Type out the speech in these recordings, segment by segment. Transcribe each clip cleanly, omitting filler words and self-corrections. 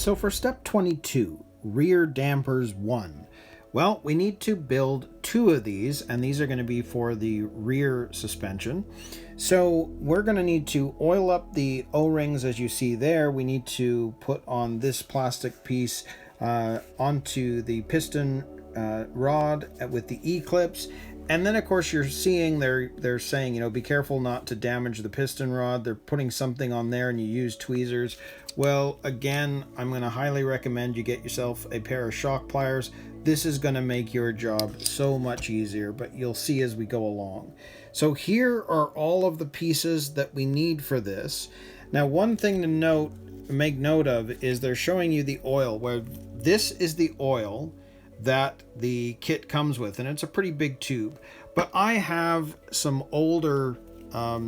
So for step 22, rear dampers 1, well, we need to build 2 of these, and these are going to be for the rear suspension. So we're going to need to oil up the O-rings as you see there. We need to put on this plastic piece onto the piston rod with the E-clips. And then, of course, you're seeing they're saying, you know, be careful not to damage the piston rod. They're putting something on there and you use tweezers. Well, again, I'm going to highly recommend you get yourself a pair of shock pliers. This is going to make your job so much easier, but you'll see as we go along. So here are all of the pieces that we need for this. Now, one thing to make note of is they're showing you the oil, where this is the oil that the kit comes with, and it's a pretty big tube. But I have some older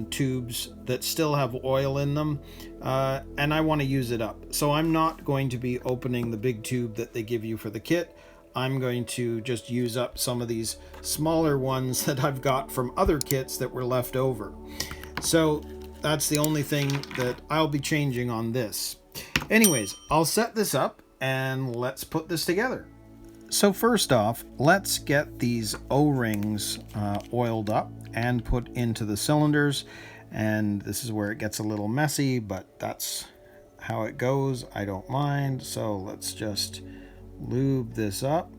tubes that still have oil in them, and I want to use it up. So I'm not going to be opening the big tube that they give you for the kit. I'm going to just use up some of these smaller ones that I've got from other kits that were left over. So that's the only thing that I'll be changing on this. Anyways, I'll set this up and let's put this together. So first off, let's get these O-rings oiled up and put into the cylinders. And this is where it gets a little messy, but that's how it goes. I don't mind. So let's just lube this up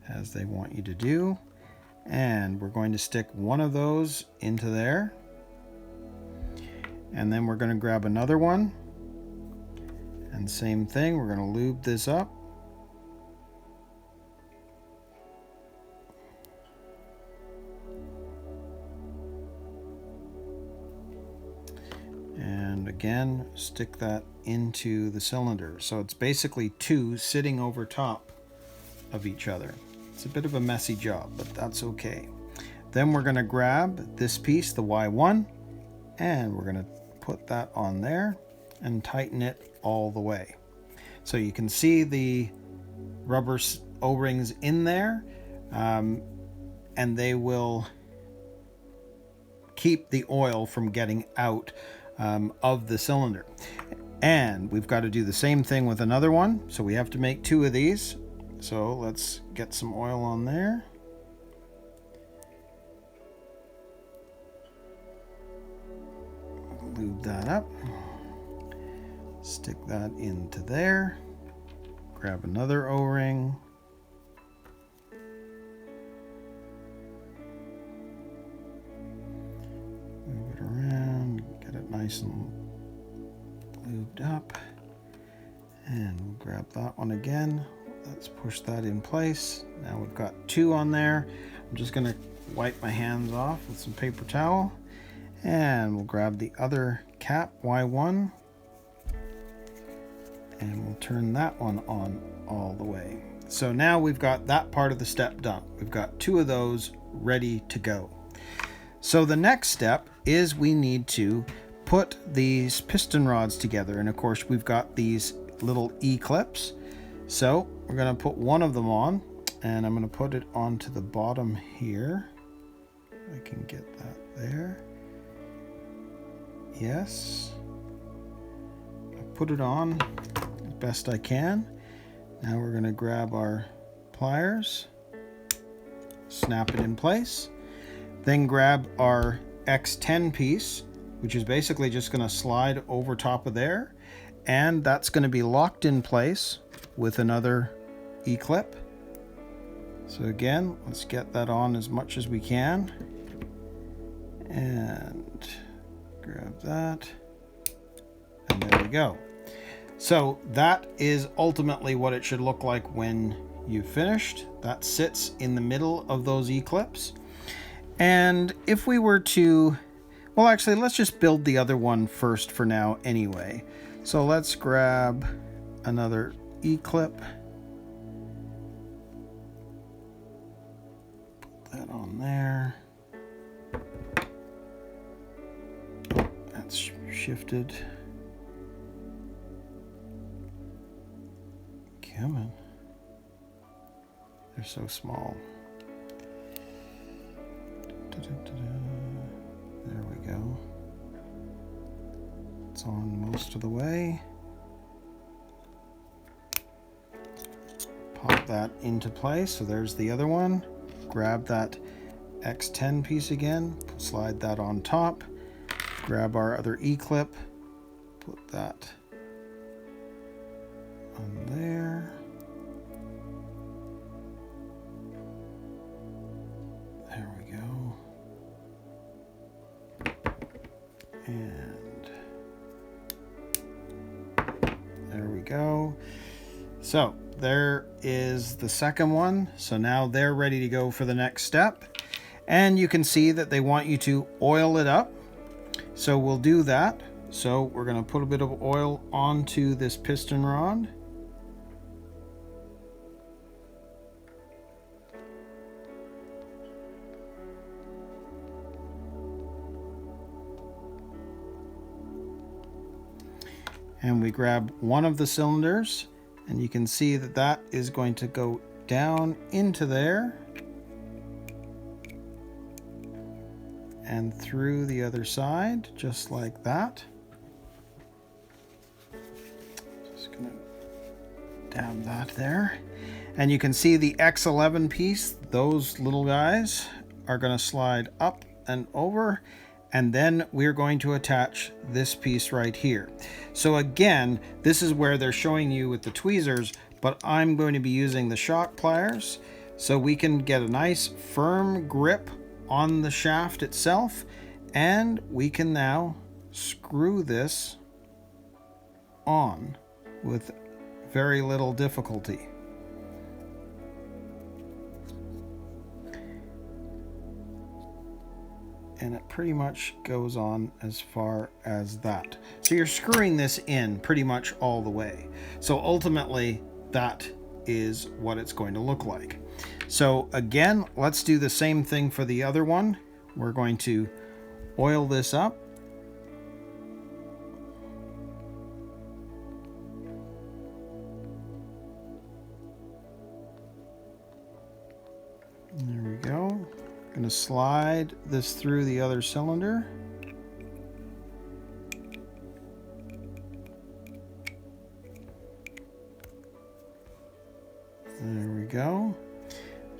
as they want you to do. And we're going to stick one of those into there. And then we're going to grab another one. And same thing, we're going to lube this up. And again, stick that into the cylinder. So it's basically 2 sitting over top of each other. It's a bit of a messy job, but that's okay. Then we're going to grab this piece, the Y1, and we're going to put that on there and tighten it all the way. So you can see the rubber O-rings in there, and they will keep the oil from getting out of the cylinder. And we've got to do the same thing with another one, so we have to make 2 of these. So let's get some oil on there. Lube that up. Stick that into there. Grab another O-ring. Move it around, get it nice and lubed up. And we'll grab that one again. Let's push that in place. Now we've got 2 on there. I'm just going to wipe my hands off with some paper towel. And we'll grab the other cap, Y1. And we'll turn that one on all the way. So now we've got that part of the step done. We've got 2 of those ready to go. So the next step is we need to put these piston rods together. And of course we've got these little E-clips. So we're going to put one of them on, and I'm going to put it onto the bottom here. I can get that there. Yes. I put it on as best I can. Now we're going to grab our pliers, snap it in place, then grab our X10 piece, which is basically just going to slide over top of there, and that's going to be locked in place with another E-clip. So again, let's get that on as much as we can, and grab that, and there we go. So that is ultimately what it should look like when you've finished. That sits in the middle of those E-clips. And if we were to, well, actually, let's just build the other one first for now anyway. So let's grab another E-clip. Put that on there. That's shifted. Come on. They're so small. There we go. Let's Goes on most of the way. Pop that into place. So there's the other one. Grab that X10 piece again, slide that on top, grab our other E-clip, put that on there. There we go. And there we go. So there is the second one. So now they're ready to go for the next step. And you can see that they want you to oil it up. So we'll do that. So we're going to put a bit of oil onto this piston rod. And we grab one of the cylinders, and you can see that that is going to go down into there and through the other side, just like that. Just gonna dab that there. And you can see the X11 piece, those little guys are gonna slide up and over, and then we're going to attach this piece right here. So again, this is where they're showing you with the tweezers, but I'm going to be using the shock pliers so we can get a nice firm grip on the shaft itself, and we can now screw this on with very little difficulty. And it pretty much goes on as far as that. So you're screwing this in pretty much all the way. So ultimately, that is what it's going to look like. So again, let's do the same thing for the other one. We're going to oil this up. There we go. Going to slide this through the other cylinder. There we go.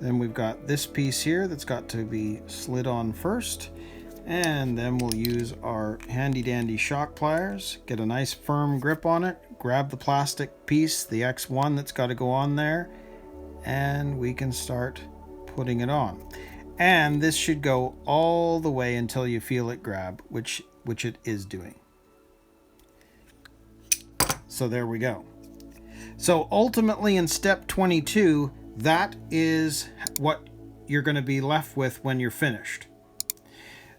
Then we've got this piece here that's got to be slid on first. And then we'll use our handy dandy shock pliers, get a nice firm grip on it, grab the plastic piece, the X1 that's got to go on there, and we can start putting it on. And this should go all the way until you feel it grab, which it is doing. So there we go. So ultimately in step 22, that is what you're going to be left with when you're finished.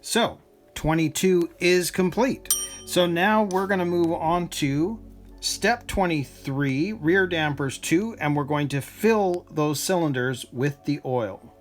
So 22 is complete. So now we're going to move on to step 23, rear dampers 2, and we're going to fill those cylinders with the oil.